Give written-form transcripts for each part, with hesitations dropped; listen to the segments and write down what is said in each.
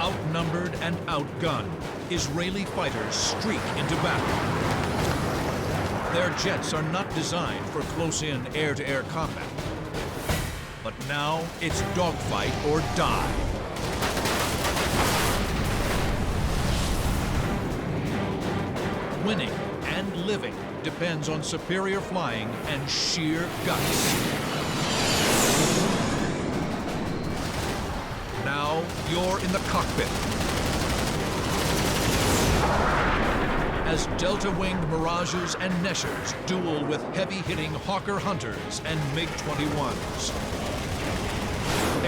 Outnumbered and outgunned, Israeli fighters streak into battle. Their jets are not designed for close-in air-to-air combat. But now it's dogfight or die. Winning and living depends on superior flying and sheer guts. Now you're in the cockpit. As delta-winged Mirages and Neshers duel with heavy-hitting Hawker Hunters and MiG-21s.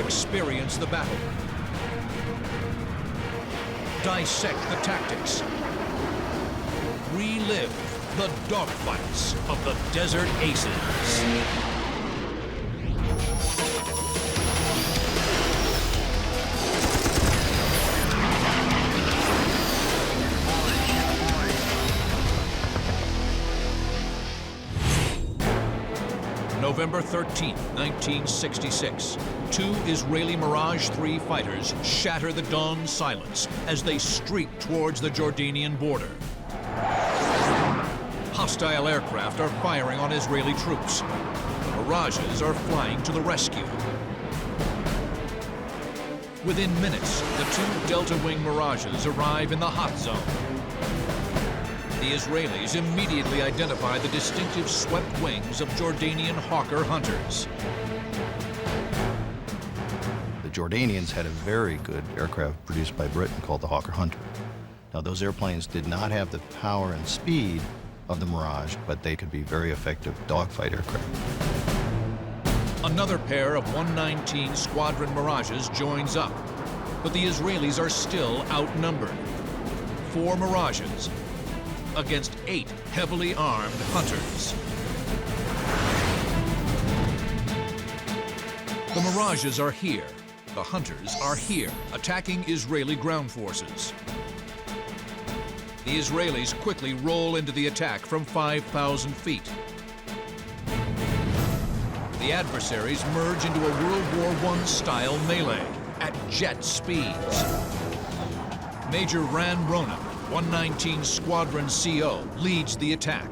Experience the battle. Dissect the tactics. Relive the dogfights of the Desert Aces. November 13, 1966. Two Israeli Mirage III fighters shatter the dawn silence as they streak towards the Jordanian border. Hostile aircraft are firing on Israeli troops. The Mirages are flying to the rescue. Within minutes, the two delta-wing Mirages arrive in the hot zone. The Israelis immediately identify the distinctive swept wings of Jordanian Hawker Hunters. The Jordanians had a very good aircraft produced by Britain called the Hawker Hunter. Now, those airplanes did not have the power and speed of the Mirage, but they could be very effective dogfight aircraft. Another pair of 119 Squadron Mirages joins up, but the Israelis are still outnumbered. 4 Mirages against 8 heavily armed Hunters. The Mirages are here. The Hunters are here, attacking Israeli ground forces. The Israelis quickly roll into the attack from 5,000 feet. The adversaries merge into a World War I-style melee at jet speeds. Major Ran Ronan, 119 Squadron CO, leads the attack.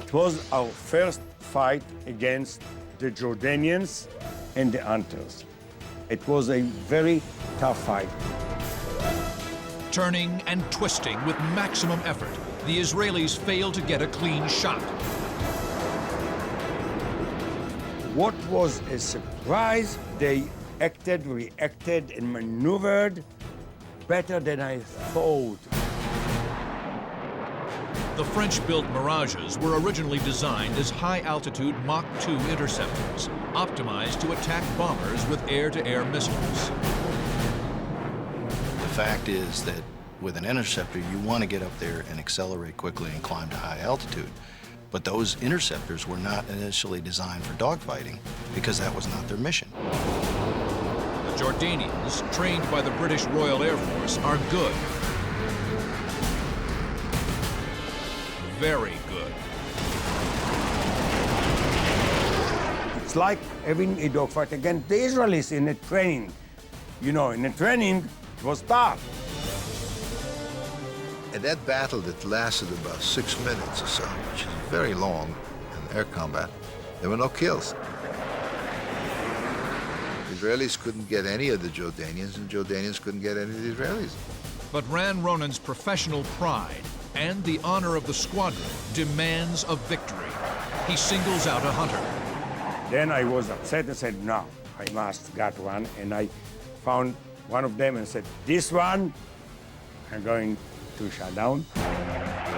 It was our first fight against the Jordanians and the Hunters. It was a very tough fight. Turning and twisting with maximum effort, the Israelis fail to get a clean shot. What was a surprise, they reacted, and maneuvered better than I thought. The French-built Mirages were originally designed as high-altitude Mach 2 interceptors, optimized to attack bombers with air-to-air missiles. The fact is that with an interceptor, you want to get up there and accelerate quickly and climb to high altitude. But those interceptors were not initially designed for dogfighting because that was not their mission. The Jordanians, trained by the British Royal Air Force, are good. Very good. It's like having a dogfight against the Israelis in a training. You know, in a training, it was tough. And that battle that lasted about 6 minutes or so, which is very long in air combat, there were no kills. The Israelis couldn't get any of the Jordanians, and Jordanians couldn't get any of the Israelis. But Ran Ronan's professional pride and the honor of the squadron demands a victory. He singles out a Hunter. Then I was upset and said, no, I must get one. And I found one of them and said, this one, I'm going to shut down.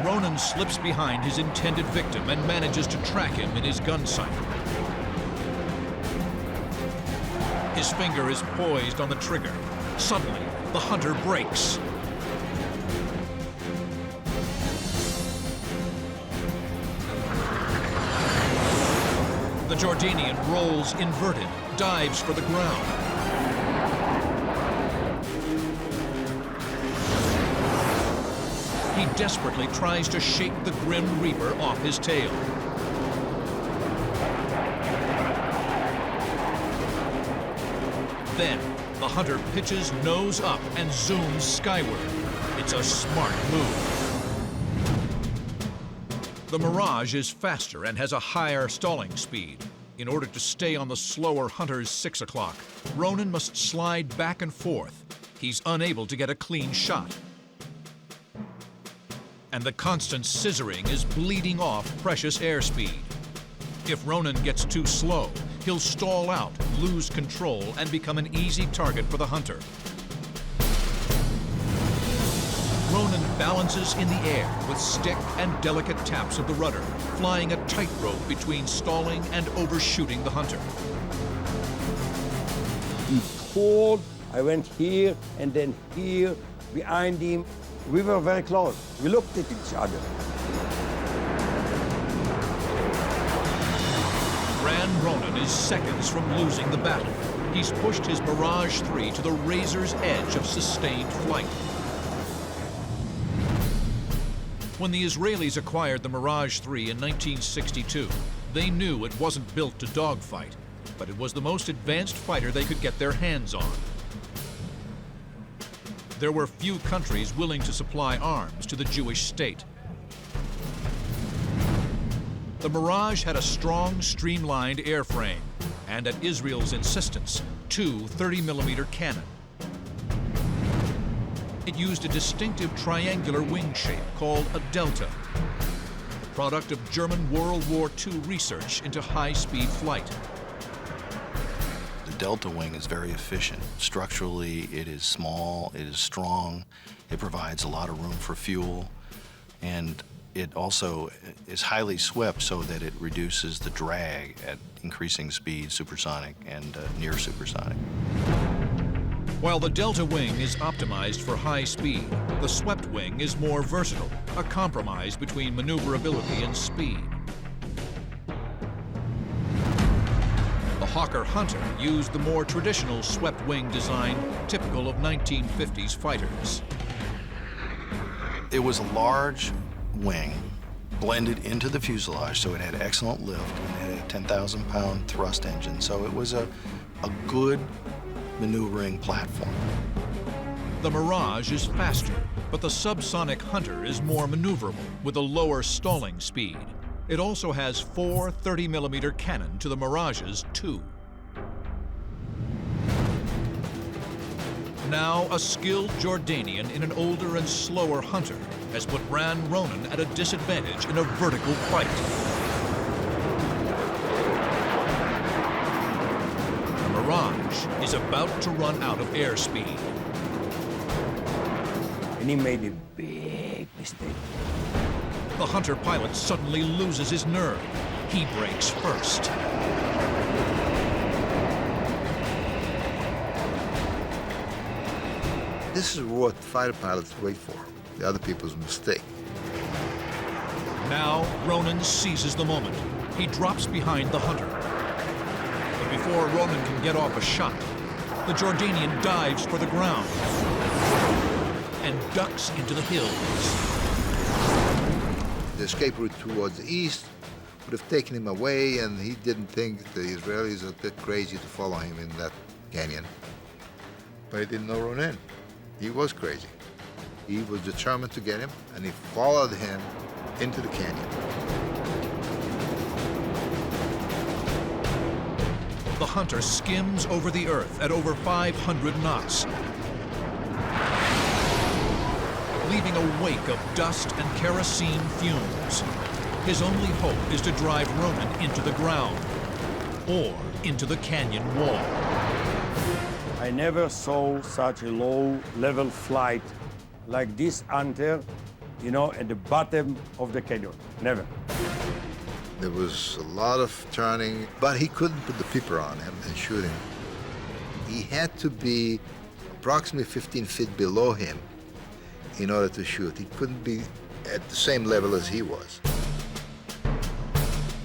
Ronan slips behind his intended victim and manages to track him in his gun sight. His finger is poised on the trigger. Suddenly, the Hunter breaks. The Jordanian rolls inverted, dives for the ground. He desperately tries to shake the Grim Reaper off his tail. Then, The hunter pitches nose up and zooms skyward. It's a smart move. The Mirage is faster and has a higher stalling speed. In order to stay on the slower hunter's 6 o'clock, Ronan must slide back and forth. He's unable to get a clean shot. And the constant scissoring is bleeding off precious airspeed. If Ronan gets too slow, he'll stall out, lose control, and become an easy target for the hunter. Ronan balances in the air with stick and delicate taps of the rudder, flying a tightrope between stalling and overshooting the hunter. He pulled, I went here and then here, behind him. We were very close. We looked at each other. Ran Ronan is seconds from losing the battle. He's pushed his Mirage III to the razor's edge of sustained flight. When the Israelis acquired the Mirage III in 1962, they knew it wasn't built to dogfight, but it was the most advanced fighter they could get their hands on. There were few countries willing to supply arms to the Jewish state. The Mirage had a strong, streamlined airframe, and at Israel's insistence, 2 30mm cannon. It used a distinctive triangular wing shape called a delta, the product of German World War II research into high-speed flight. The delta wing is very efficient. Structurally, it is small, it is strong, it provides a lot of room for fuel, and it also is highly swept so that it reduces the drag at increasing speed, supersonic and near supersonic. While the delta wing is optimized for high speed, the swept wing is more versatile, a compromise between maneuverability and speed. The Hawker Hunter used the more traditional swept wing design typical of 1950s fighters. It was a large wing blended into the fuselage, so it had excellent lift and it had a 10,000-pound thrust engine, so it was a good maneuvering platform. The Mirage is faster, but the subsonic Hunter is more maneuverable with a lower stalling speed. It also has 4 30mm cannon to the Mirage's 2. Now, a skilled Jordanian in an older and slower Hunter has put Ran Ronan at a disadvantage in a vertical fight. The Mirage is about to run out of airspeed. And he made a big mistake. The Hunter pilot suddenly loses his nerve. He brakes first. This is what fighter pilots wait for, the other people's mistake. Now, Ronan seizes the moment. He drops behind the Hunter. But before Ronan can get off a shot, the Jordanian dives for the ground and ducks into the hills. The escape route towards the east would have taken him away, and he didn't think the Israelis were a bit crazy to follow him in that canyon. But he didn't know Ronan. He was crazy. He was determined to get him, and he followed him into the canyon. The Hunter skims over the earth at over 500 knots, leaving a wake of dust and kerosene fumes. His only hope is to drive Ronan into the ground or into the canyon wall. I never saw such a low-level flight like this Hunter, you know, at the bottom of the canyon. Never. There was a lot of turning, but he couldn't put the peeper on him and shoot him. He had to be approximately 15 feet below him in order to shoot. He couldn't be at the same level as he was.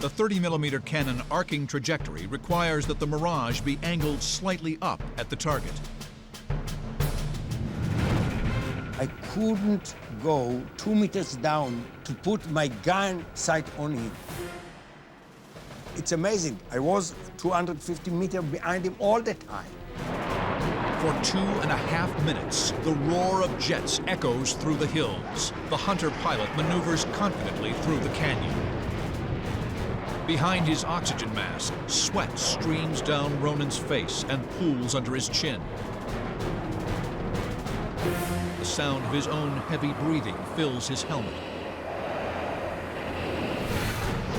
The 30mm cannon arcing trajectory requires that the Mirage be angled slightly up at the target. I couldn't go 2 meters down to put my gun sight on him. It's amazing. I was 250 meters behind him all the time. For 2.5 minutes, the roar of jets echoes through the hills. The Hunter pilot maneuvers confidently through the canyon. Behind his oxygen mask, sweat streams down Ronan's face and pools under his chin. The sound of his own heavy breathing fills his helmet.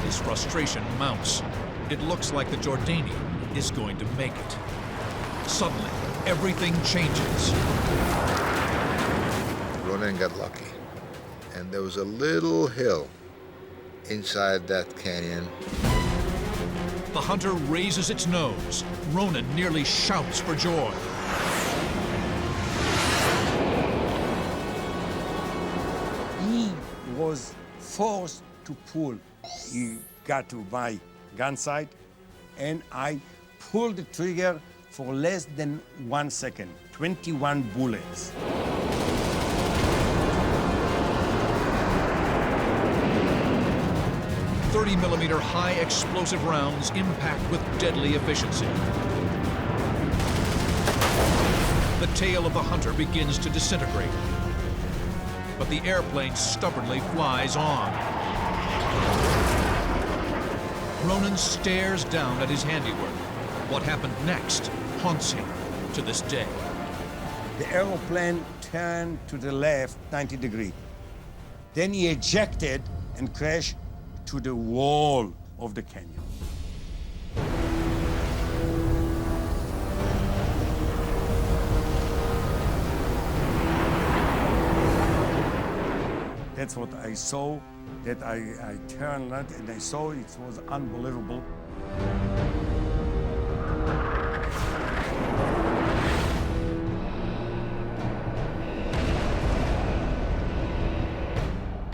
His frustration mounts. It looks like the Jordanian is going to make it. Suddenly, everything changes. Ronan got lucky. And there was a little hill inside that canyon. The Hunter raises its nose. Ronan nearly shouts for joy. He was forced to pull. He got to my gun sight, and I pulled the trigger for less than 1 second. 21 bullets. .30mm high explosive rounds impact with deadly efficiency. The tail of the Hunter begins to disintegrate. But the airplane stubbornly flies on. Ronan stares down at his handiwork. What happened next haunts him to this day. The aeroplane turned to the left 90 degrees. Then he ejected and crashed to the wall of the canyon. That's what I saw, that I turned and I saw it was unbelievable.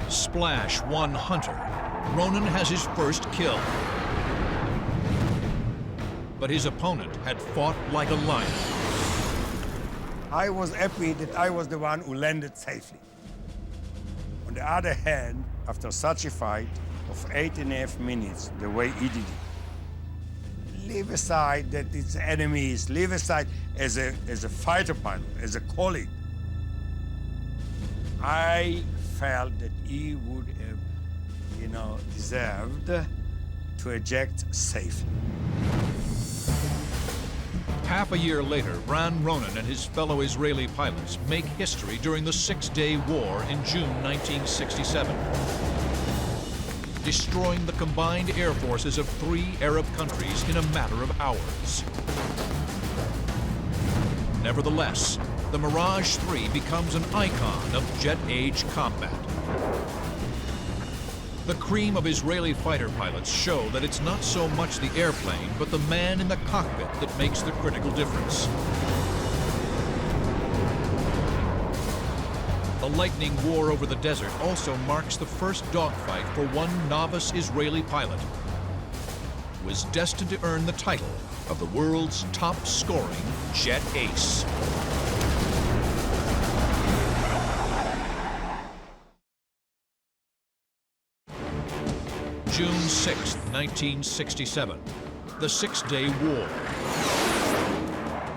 Splash one Hunter. Ronan has his first kill. But his opponent had fought like a lion. I was happy that I was the one who landed safely. On the other hand, after such a fight of 8.5 minutes, the way he did it, leave aside that it's enemies, leave aside as a fighter pilot, as a colleague, I felt that he would have, deserved to eject safely. Half a year later, Ran Ronan and his fellow Israeli pilots make history during the Six-Day War in June 1967, destroying the combined air forces of 3 Arab countries in a matter of hours. Nevertheless, the Mirage III becomes an icon of jet-age combat. The cream of Israeli fighter pilots show that it's not so much the airplane, but the man in the cockpit that makes the critical difference. The lightning war over the desert also marks the first dogfight for one novice Israeli pilot, who is destined to earn the title of the world's top-scoring jet ace. June 6, 1967, the Six-Day War.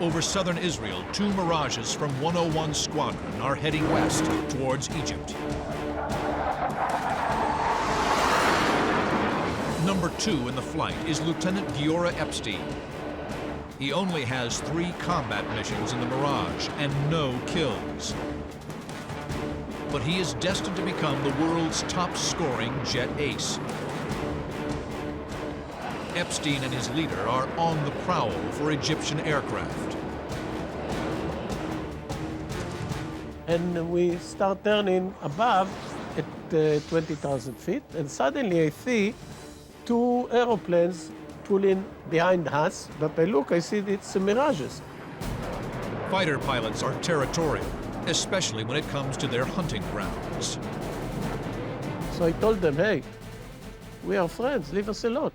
Over southern Israel, 2 Mirages from 101 Squadron are heading west towards Egypt. Number 2 in the flight is Lieutenant Giora Epstein. He only has 3 combat missions in the Mirage and no kills. But he is destined to become the world's top-scoring jet ace. Epstein and his leader are on the prowl for Egyptian aircraft. And we start turning above at 20,000 feet, and suddenly I see 2 aeroplanes pulling behind us, but I see it's Mirages. Fighter pilots are territorial, especially when it comes to their hunting grounds. So I told them, hey, we are friends, leave us alone.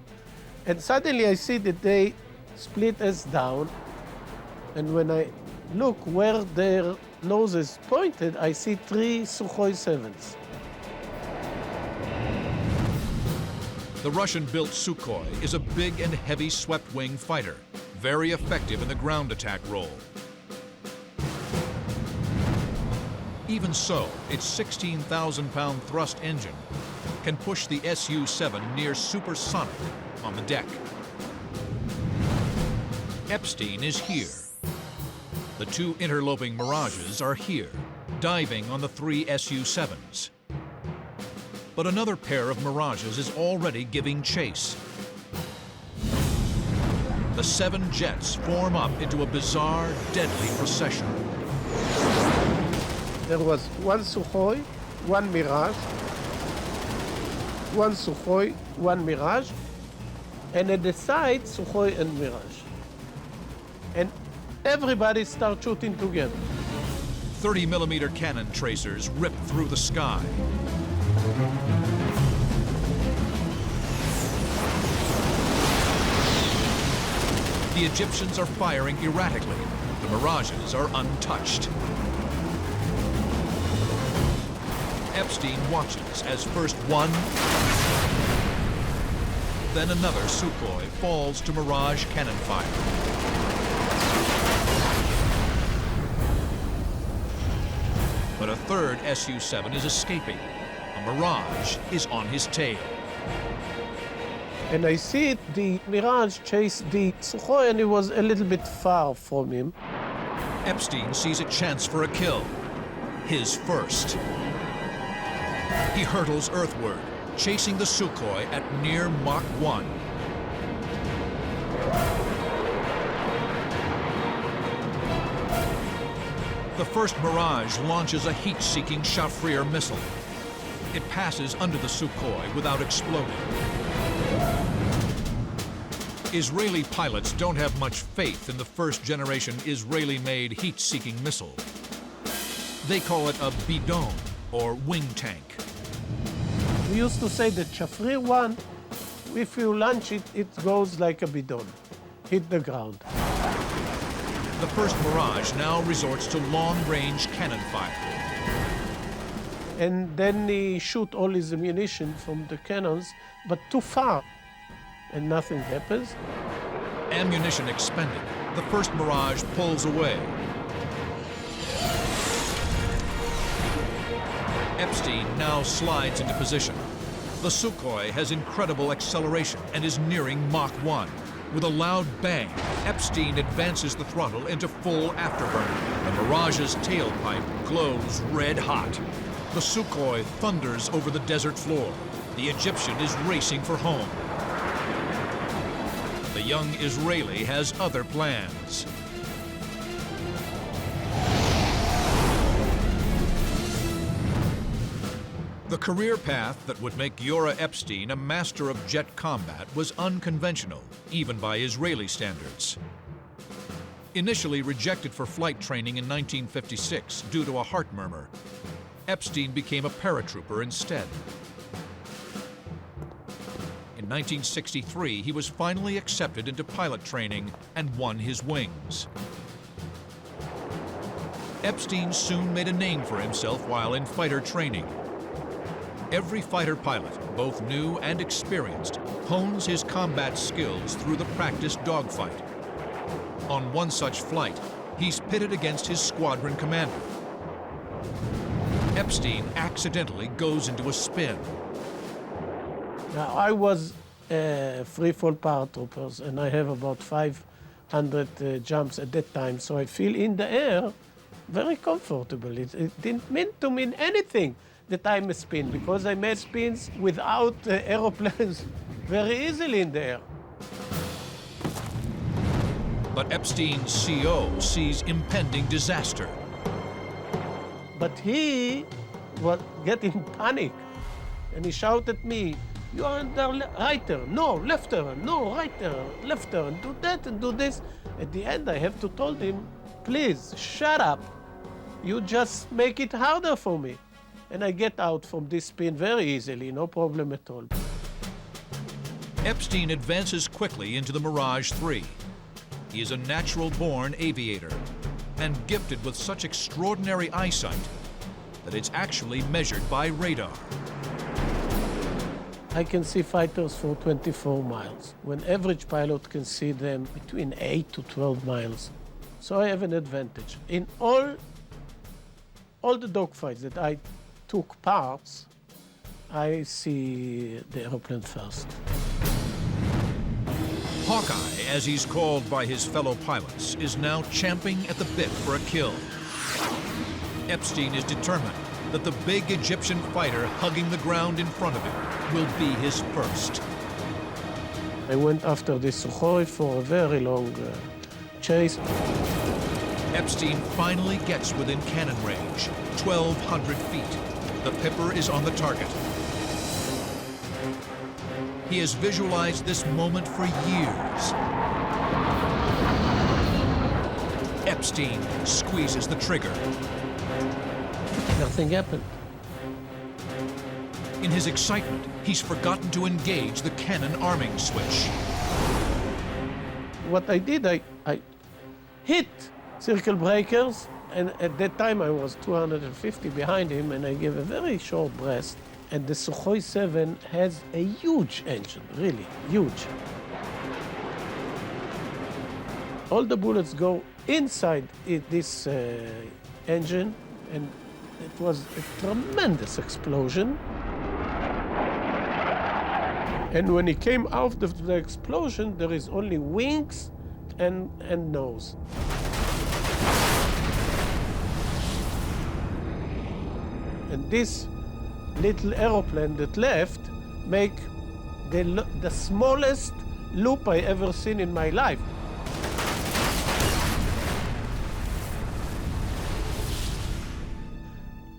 And suddenly I see that they split us down, and when I look where their noses pointed, I see 3 Sukhoi 7s. The Russian-built Sukhoi is a big and heavy swept-wing fighter, very effective in the ground attack role. Even so, its 16,000-pound thrust engine can push the Su-7 near supersonic on the deck. Epstein is here. The two interloping Mirages are here, diving on the three Su-7s. But another pair of Mirages is already giving chase. The 7 jets form up into a bizarre, deadly procession. There was one Sukhoi, one Mirage, one Sukhoi, one Mirage, and at the side, Sukhoi and Mirage. And everybody started shooting together. 30mm cannon tracers rip through the sky. The Egyptians are firing erratically. The Mirages are untouched. Epstein watches as first one, then another Sukhoi falls to Mirage cannon fire. But a third Su-7 is escaping. A Mirage is on his tail. And I see the Mirage chase the Sukhoi, and it was a little bit far from him. Epstein sees a chance for a kill. His first. He hurtles earthward, chasing the Sukhoi at near Mach 1. The first Mirage launches a heat-seeking Shafrir missile. It passes under the Sukhoi without exploding. Israeli pilots don't have much faith in the first-generation Israeli-made heat-seeking missile. They call it a bidon, or wing tank. We used to say that Shafrir 1, if you launch it, it goes like a bidon, hit the ground. The first Mirage now resorts to long-range cannon fire. And then he shoot all his ammunition from the cannons, but too far, and nothing happens. Ammunition expended. The first Mirage pulls away. Epstein now slides into position. The Sukhoi has incredible acceleration and is nearing Mach 1. With a loud bang, Epstein advances the throttle into full afterburner. The Mirage's tailpipe glows red hot. The Sukhoi thunders over the desert floor. The Egyptian is racing for home. The young Israeli has other plans. The career path that would make Giora Epstein a master of jet combat was unconventional, even by Israeli standards. Initially rejected for flight training in 1956 due to a heart murmur, Epstein became a paratrooper instead. In 1963, he was finally accepted into pilot training and won his wings. Epstein soon made a name for himself while in fighter training. Every fighter pilot, both new and experienced, hones his combat skills through the practice dogfight. On one such flight, he's pitted against his squadron commander. Epstein accidentally goes into a spin. Now, I was free-fall paratroopers, and I have about 500 jumps at that time, so I feel in the air very comfortable. It didn't mean to mean anything that I'm a spin, because I made spins without aeroplanes very easily in the air. But Epstein's CO sees impending disaster. But he was getting panic, and he shouted at me, "You are the right turn, no, left turn, no, right turn, left turn, do that and do this." At the end, I have to tell him, "Please, shut up. You just make it harder for me." And I get out from this spin very easily, no problem at all. Epstein advances quickly into the Mirage III. He is a natural-born aviator and gifted with such extraordinary eyesight that it's actually measured by radar. I can see fighters for 24 miles, when average pilot can see them between 8 to 12 miles. So I have an advantage. In all all the dogfights that I took parts, I see the airplane first. Hawkeye, as he's called by his fellow pilots, is now champing at the bit for a kill. Epstein is determined that the big Egyptian fighter hugging the ground in front of him will be his first. I went after the Sukhoi for a very long chase. Epstein finally gets within cannon range, 1,200 feet. The Pipper is on the target. He has visualized this moment for years. Epstein squeezes the trigger. Nothing happened. In his excitement, he's forgotten to engage the cannon arming switch. What I did, I hit circle breakers, and at that time I was 250 behind him, and I gave a very short breath. And the Sukhoi 7 has a huge engine, really huge. All the bullets go inside this engine, and it was a tremendous explosion. And when he came out of the explosion, there is only wings and nose. And this little aeroplane that left make the smallest loop I ever seen in my life.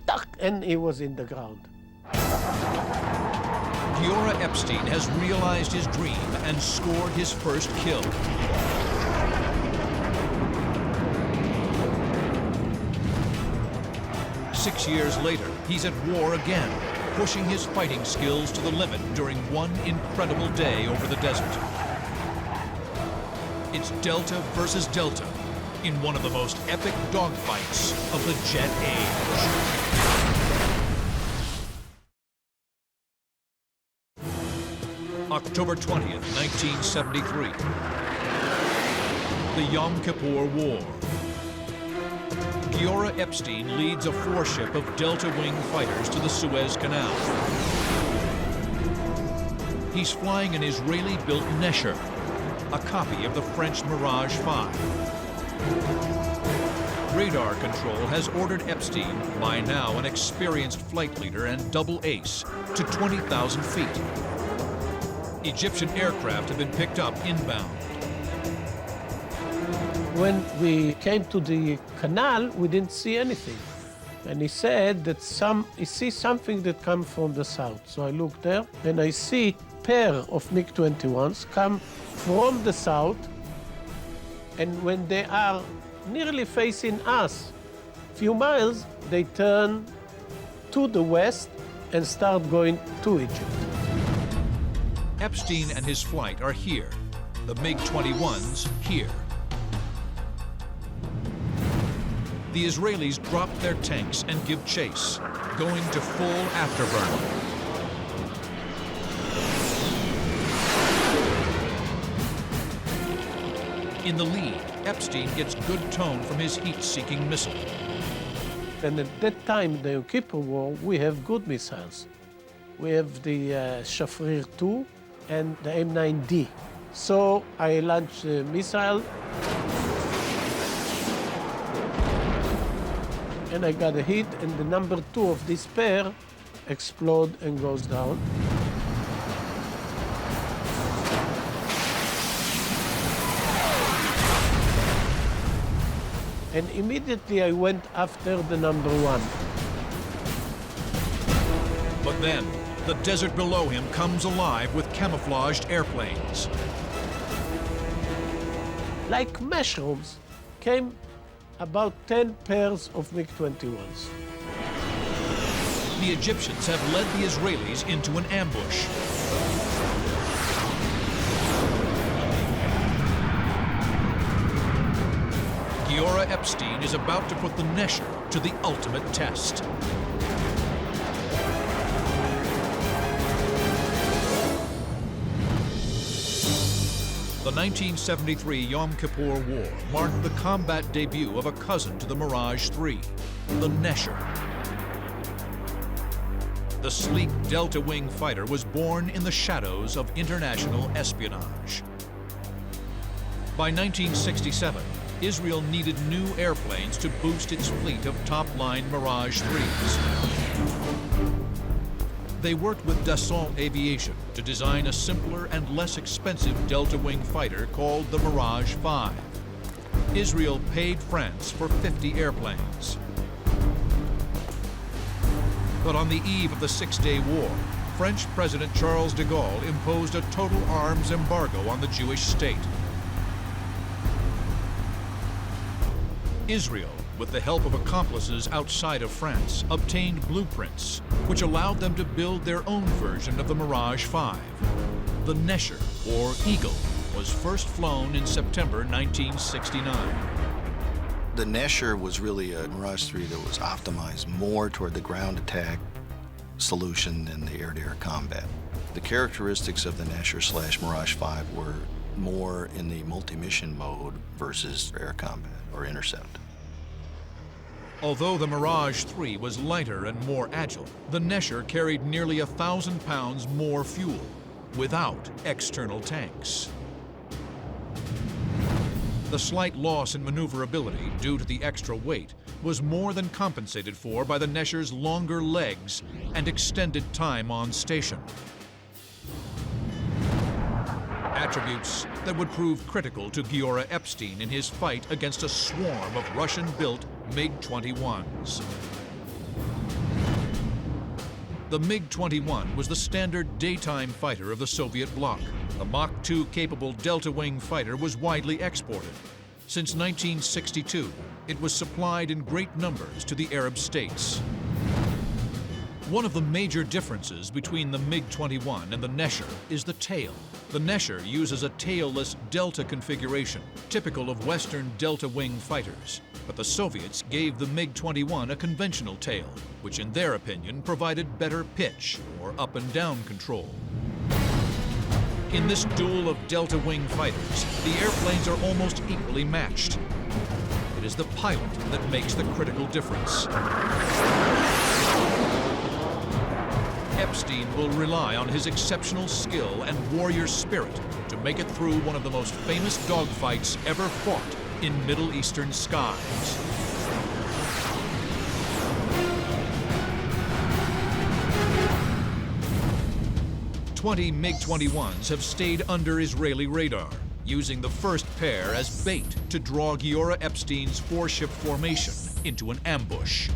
Tuck, and he was in the ground. Giora Epstein has realized his dream and scored his first kill. Six years later, he's at war again, pushing his fighting skills to the limit during one incredible day over the desert. It's Delta versus Delta in one of the most epic dogfights of the jet age. October 20th, 1973. The Yom Kippur War. Giora Epstein leads a four-ship of Delta Wing fighters to the Suez Canal. He's flying an Israeli-built Nesher, a copy of the French Mirage III. Radar control has ordered Epstein, by now an experienced flight leader and double ace, to 20,000 feet. Egyptian aircraft have been picked up inbound. When we came to the canal, we didn't see anything. And he said that he sees something that comes from the south. So I looked there, and I see a pair of MiG-21s come from the south. And when they are nearly facing us, a few miles, they turn to the west and start going to Egypt. Epstein and his flight are here. The MiG-21s here. The Israelis drop their tanks and give chase, going to full afterburner. In the lead, Epstein gets good tone from his heat-seeking missile. And at that time, in the Yom Kippur War, we have good missiles. We have the Shafrir II and the M9D. So I launched the missile, and I got a hit, and the number 2 of this pair explode and goes down. And immediately I went after the number 1. But then, the desert below him comes alive with camouflaged airplanes. Like mushrooms, came about 10 pairs of MiG-21s. The Egyptians have led the Israelis into an ambush. Giora Epstein is about to put the Nesher to the ultimate test. The 1973 Yom Kippur War marked the combat debut of a cousin to the Mirage III, the Nesher. The sleek Delta Wing fighter was born in the shadows of international espionage. By 1967, Israel needed new airplanes to boost its fleet of top-line Mirage IIIs. They worked with Dassault Aviation to design a simpler and less expensive Delta Wing fighter called the Mirage V. Israel paid France for 50 airplanes. But on the eve of the Six-Day War, French President Charles de Gaulle imposed a total arms embargo on the Jewish state. Israel, with the help of accomplices outside of France, obtained blueprints, which allowed them to build their own version of the Mirage V. The Nesher, or Eagle, was first flown in September 1969. The Nesher was really a Mirage III that was optimized more toward the ground attack solution than the air-to-air combat. The characteristics of the Nesher/Mirage V were more in the multi-mission mode versus air combat or intercept. Although the Mirage III was lighter and more agile, the Nesher carried nearly 1,000 pounds more fuel without external tanks. The slight loss in maneuverability due to the extra weight was more than compensated for by the Nesher's longer legs and extended time on station. Attributes that would prove critical to Giora Epstein in his fight against a swarm of Russian-built MiG-21s. The MiG-21 was the standard daytime fighter of the Soviet bloc. The Mach 2 capable Delta Wing fighter was widely exported. Since 1962, it was supplied in great numbers to the Arab states. One of the major differences between the MiG-21 and the Nesher is the tail. The Nesher uses a tailless Delta configuration, typical of Western Delta Wing fighters. But the Soviets gave the MiG-21 a conventional tail, which in their opinion provided better pitch or up and down control. In this duel of Delta Wing fighters, the airplanes are almost equally matched. It is the pilot that makes the critical difference. Epstein will rely on his exceptional skill and warrior spirit to make it through one of the most famous dogfights ever fought in Middle Eastern skies. "20 MiG-21s have stayed under Israeli radar, using the first pair as bait to draw Giora Epstein's four-ship formation into an ambush.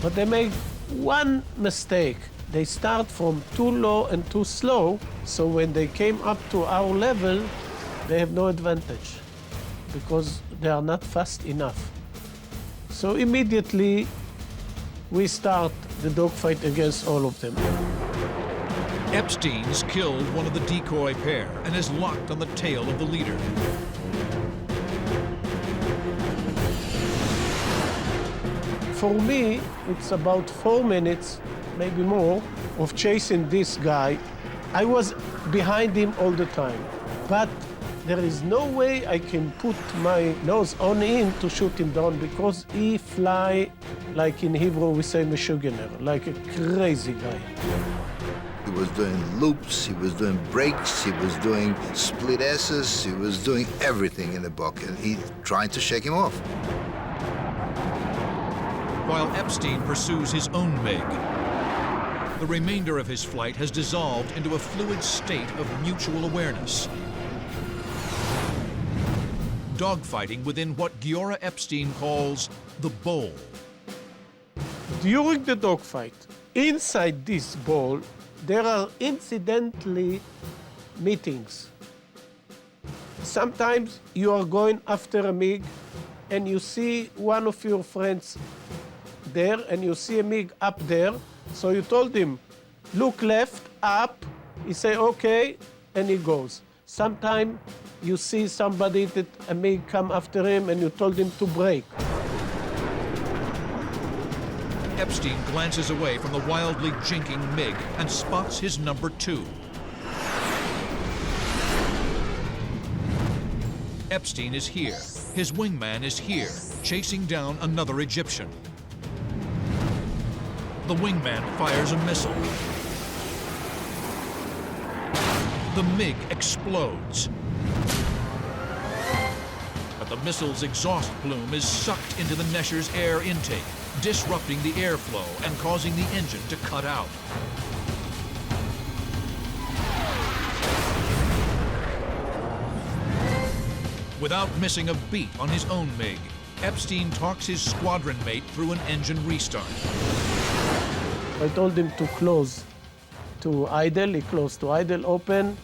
But they made one mistake. They start from too low and too slow, so when they came up to our level, they have no advantage because they are not fast enough. So immediately, we start the dogfight against all of them. Epstein's killed one of the decoy pair and is locked on the tail of the leader. For me, it's about 4 minutes, maybe more, of chasing this guy. I was behind him all the time, but there is no way I can put my nose on him to shoot him down because he fly, like in Hebrew we say meshugener, like a crazy guy. He was doing loops, he was doing brakes, he was doing split S's, he was doing everything in the book, and he tried to shake him off. While Epstein pursues his own MiG, the remainder of his flight has dissolved into a fluid state of mutual awareness. Dogfighting within what Giora Epstein calls the bowl. During the dogfight, inside this bowl, there are incidentally meetings. Sometimes you are going after a MiG and you see one of your friends there and you see a MiG up there. So you told him, look left, up. He say, okay, and he goes. Sometimes you see somebody that a MiG come after him and you told him to brake. Epstein glances away from the wildly jinking MiG and spots his number 2. Epstein is here. His wingman is here, chasing down another Egyptian. The wingman fires a missile. The MiG explodes. But the missile's exhaust plume is sucked into the Nesher's air intake, disrupting the airflow and causing the engine to cut out. Without missing a beat on his own MiG, Epstein talks his squadron mate through an engine restart. I told him to close to idle. He closed to idle, open,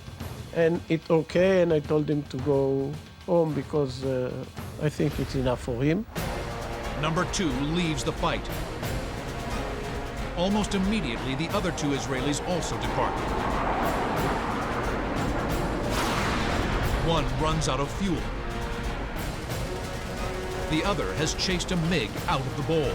and it's okay. And I told him to go home because I think it's enough for him. Number 2 leaves the fight. Almost immediately, the other 2 Israelis also depart. One runs out of fuel. The other has chased a MiG out of the bowl.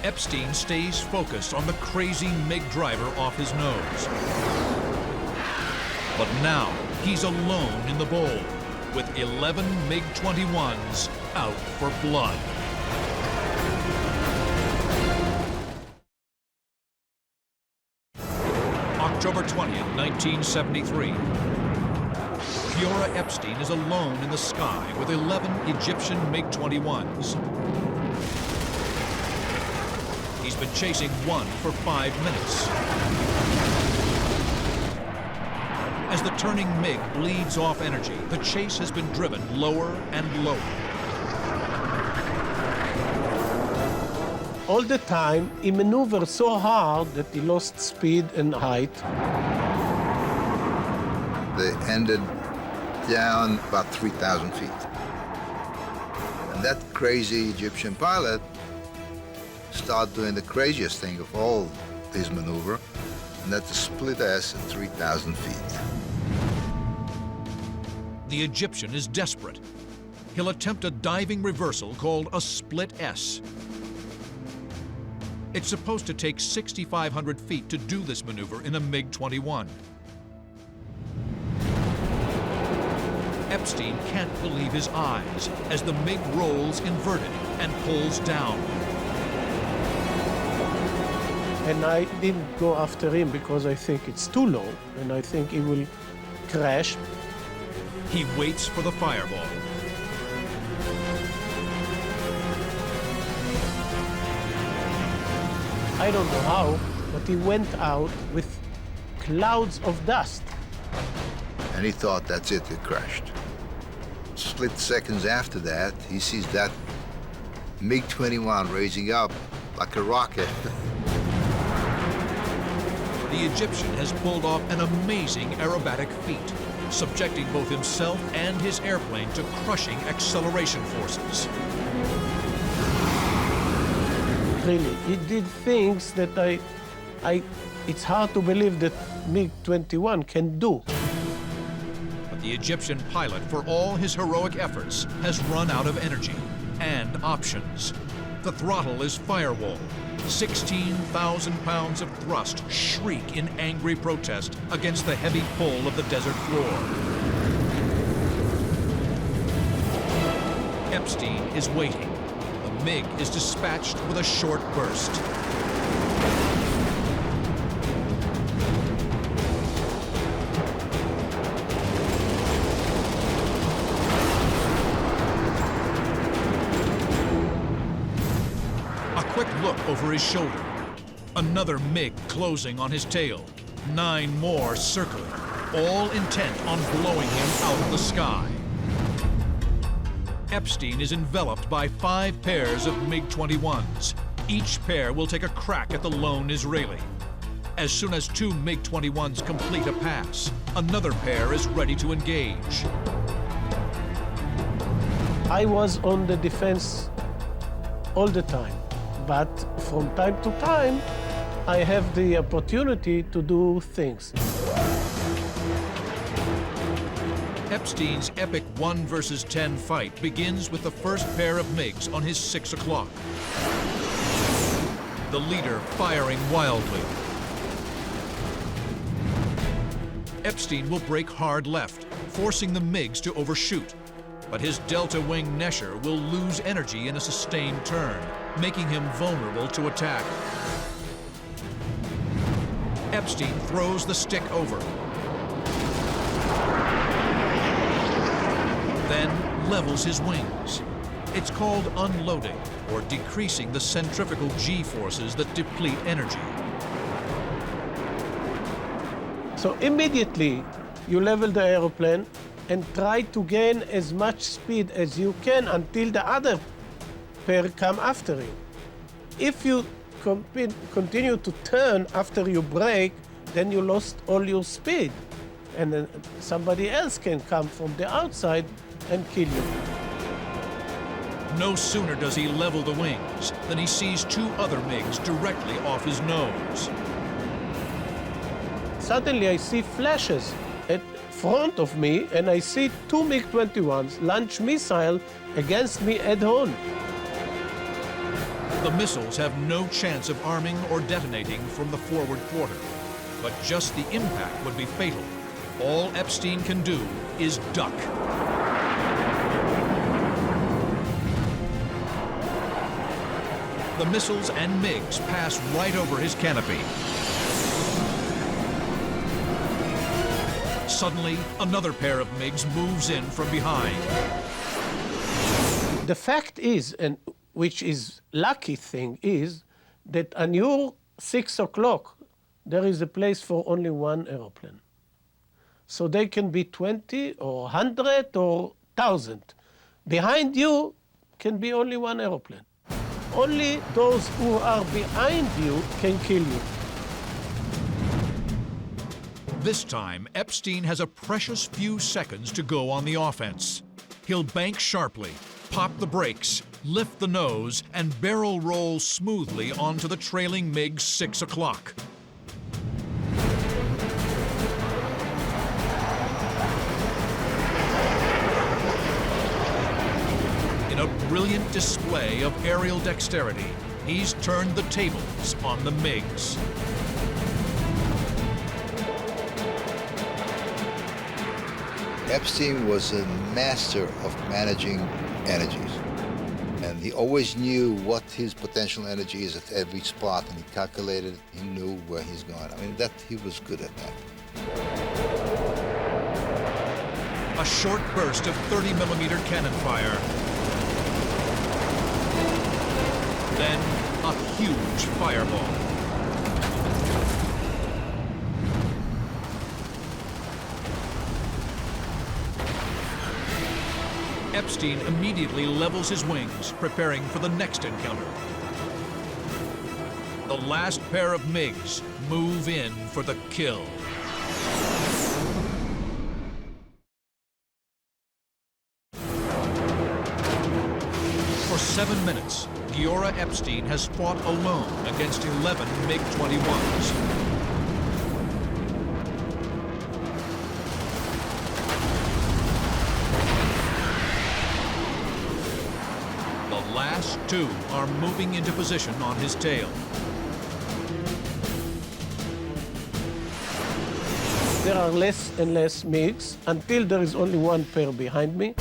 Epstein stays focused on the crazy MiG driver off his nose. But now, he's alone in the bowl, with 11 MiG-21s out for blood. October 20th, 1973. Giora Epstein is alone in the sky with 11 Egyptian MiG-21s. He's been chasing one for 5 minutes. As the turning MiG bleeds off energy, the chase has been driven lower and lower. All the time, he maneuvered so hard that he lost speed and height. They ended down about 3,000 feet. And that crazy Egyptian pilot started doing the craziest thing of all this maneuver, and that's a split S at 3,000 feet. The Egyptian is desperate. He'll attempt a diving reversal called a split S. It's supposed to take 6,500 feet to do this maneuver in a MiG-21. Epstein can't believe his eyes as the MiG rolls inverted and pulls down. And I didn't go after him because I think it's too low, and I think he will crash. He waits for the fireball. I don't know how, but he went out with clouds of dust. And he thought that's it, it crashed. Split seconds after that, he sees that MiG-21 raising up like a rocket. The Egyptian has pulled off an amazing aerobatic feat, subjecting both himself and his airplane to crushing acceleration forces. Really, he did things that it's hard to believe that MiG-21 can do. But the Egyptian pilot, for all his heroic efforts, has run out of energy and options. The throttle is firewalled. 16,000 pounds of thrust shriek in angry protest against the heavy pull of the desert floor. Epstein is waiting. The MiG is dispatched with a short burst. Quick look over his shoulder. Another MiG closing on his tail. 9 more circling, all intent on blowing him out of the sky. Epstein is enveloped by 5 pairs of MiG-21s. Each pair will take a crack at the lone Israeli. As soon as 2 MiG-21s complete a pass, another pair is ready to engage. I was on the defense all the time. But from time to time, I have the opportunity to do things. Epstein's epic 1 versus 10 fight begins with the first pair of MiGs on his 6 o'clock. the leader firing wildly. Epstein will brake hard left, forcing the MiGs to overshoot. But his delta wing Nesher will lose energy in a sustained turn, making him vulnerable to attack. Epstein throws the stick over, then levels his wings. It's called unloading, or decreasing the centrifugal G-forces that deplete energy. So immediately you level the aeroplane and try to gain as much speed as you can until the other pair come after you. If you continue to turn after you brake, then you lost all your speed. And then somebody else can come from the outside and kill you. No sooner does he level the wings than he sees two other MiGs directly off his nose. Suddenly I see flashes in front of me, and I see two MiG-21s launch missile against me head-on. The missiles have no chance of arming or detonating from the forward quarter, but just the impact would be fatal. All Epstein can do is duck. The missiles and MiGs pass right over his canopy. Suddenly, another pair of MiGs moves in from behind. The fact is, and which is lucky thing, is that on your 6 o'clock, there is a place for only one aeroplane. So they can be 20 or 100 or 1,000. Behind you can be only one aeroplane. Only those who are behind you can kill you. This time, Epstein has a precious few seconds to go on the offense. He'll bank sharply, pop the brakes, lift the nose, and barrel roll smoothly onto the trailing MiG 6 o'clock. In a brilliant display of aerial dexterity, he's turned the tables on the MiGs. Epstein was a master of managing energies. And he always knew what his potential energy is at every spot, and he calculated it, he knew where he's going. I mean, he was good at that. A short burst of 30mm cannon fire. Then a huge fireball. Epstein immediately levels his wings, preparing for the next encounter. The last pair of MiGs move in for the kill. For 7 minutes, Giora Epstein has fought alone against 11 MiG-21s. The last two are moving into position on his tail. There are less and less MiGs until there is only one pair behind me.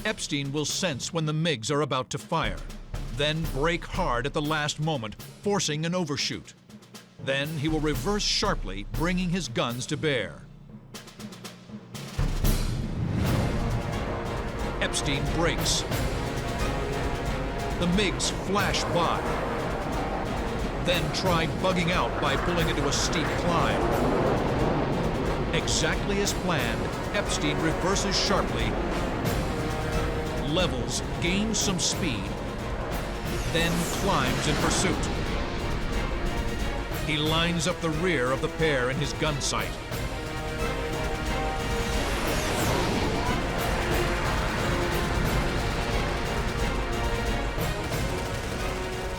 Epstein will sense when the MiGs are about to fire, then brake hard at the last moment, forcing an overshoot. Then he will reverse sharply, bringing his guns to bear. Epstein brakes. The MiGs flash by, then try bugging out by pulling into a steep climb. Exactly as planned, Epstein reverses sharply, levels, gains some speed, then climbs in pursuit. He lines up the rear of the pair in his gun sight.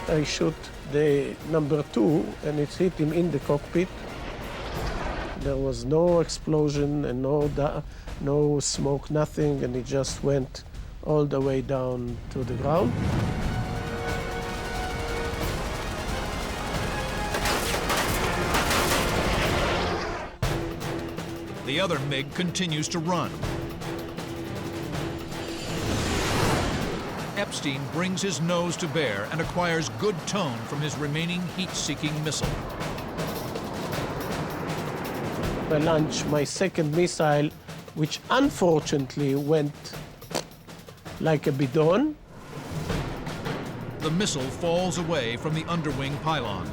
I shoot the number 2, and it hit him in the cockpit. There was no explosion and no smoke, nothing, and it just went all the way down to the ground. The other MiG continues to run. Epstein brings his nose to bear and acquires good tone from his remaining heat-seeking missile. I launched my second missile, which unfortunately went like a bidon. The missile falls away from the underwing pylon.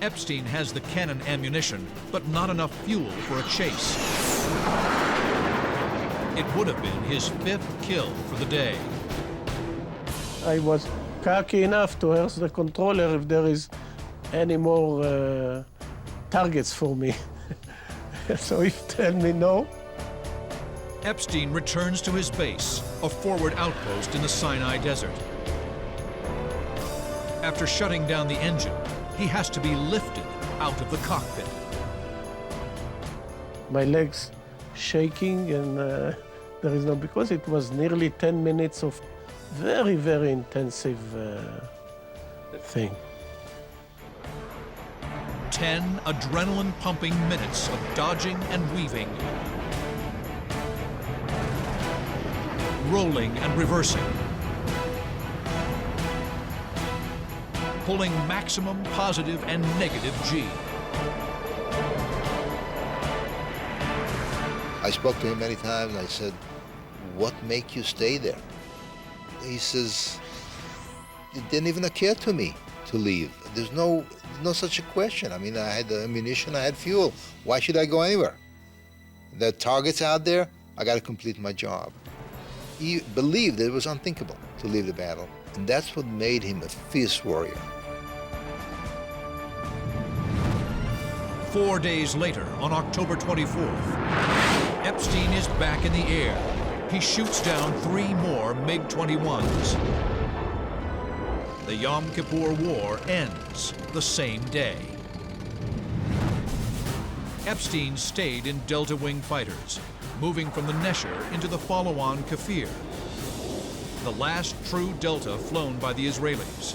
Epstein has the cannon ammunition, but not enough fuel for a chase. It would have been his 5th kill for the day. I was cocky enough to ask the controller if there is any more targets for me. So he tell me no. Epstein returns to his base, a forward outpost in the Sinai Desert. After shutting down the engine, he has to be lifted out of the cockpit. My legs shaking, and there is no, because it was nearly 10 minutes of very, very intensive thing. 10 adrenaline-pumping minutes of dodging and weaving, rolling and reversing, pulling maximum positive and negative G. I spoke to him many times. I said, "What make you stay there?" He says, "It didn't even occur to me to leave. There's no such a question. I mean, I had the ammunition, I had fuel. Why should I go anywhere? There are targets out there. I got to complete my job." He believed it was unthinkable to leave the battle, and that's what made him a fierce warrior. 4 days later, on October 24th, Epstein is back in the air. He shoots down 3 more MiG-21s. The Yom Kippur War ends the same day. Epstein stayed in Delta Wing fighters, moving from the Nesher into the follow-on Kafir, the last true Delta flown by the Israelis.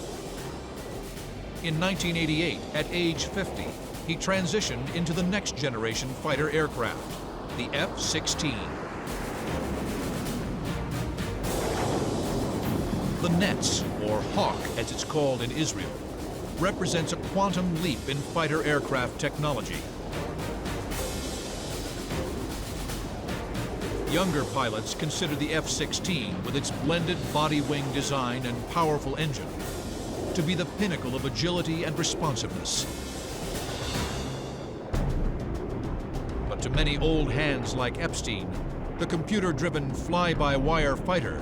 In 1988, at age 50, he transitioned into the next generation fighter aircraft, the F-16. The Nets, or Hawk as it's called in Israel, represents a quantum leap in fighter aircraft technology. Younger pilots consider the F-16, with its blended body-wing design and powerful engine, to be the pinnacle of agility and responsiveness. But to many old hands like Epstein, the computer-driven fly-by-wire fighter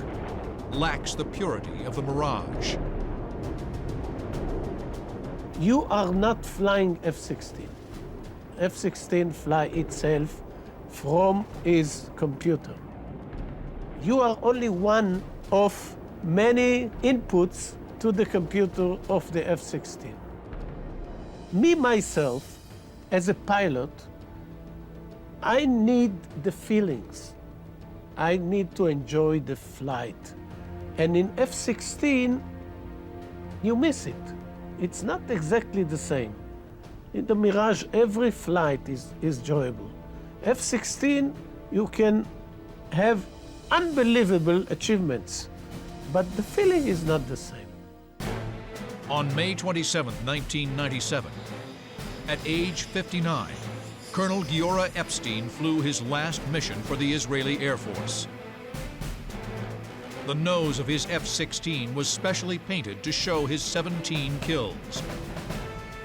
lacks the purity of the Mirage. You are not flying F-16. F-16 fly itself from his computer. You are only one of many inputs to the computer of the F-16. Me, myself, as a pilot, I need the feelings. I need to enjoy the flight. And in F-16, you miss it. It's not exactly the same. In the Mirage, every flight is enjoyable. F-16, you can have unbelievable achievements, but the feeling is not the same. On May 27, 1997, at age 59, Colonel Giora Epstein flew his last mission for the Israeli Air Force. The nose of his F-16 was specially painted to show his 17 kills,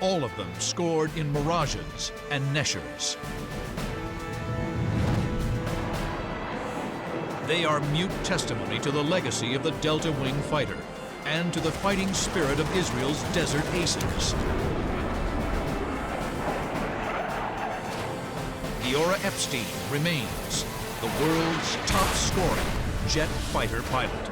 all of them scored in Mirages and Neshers. They are mute testimony to the legacy of the Delta Wing fighter and to the fighting spirit of Israel's desert aces. Giora Epstein remains the world's top-scoring jet fighter pilot.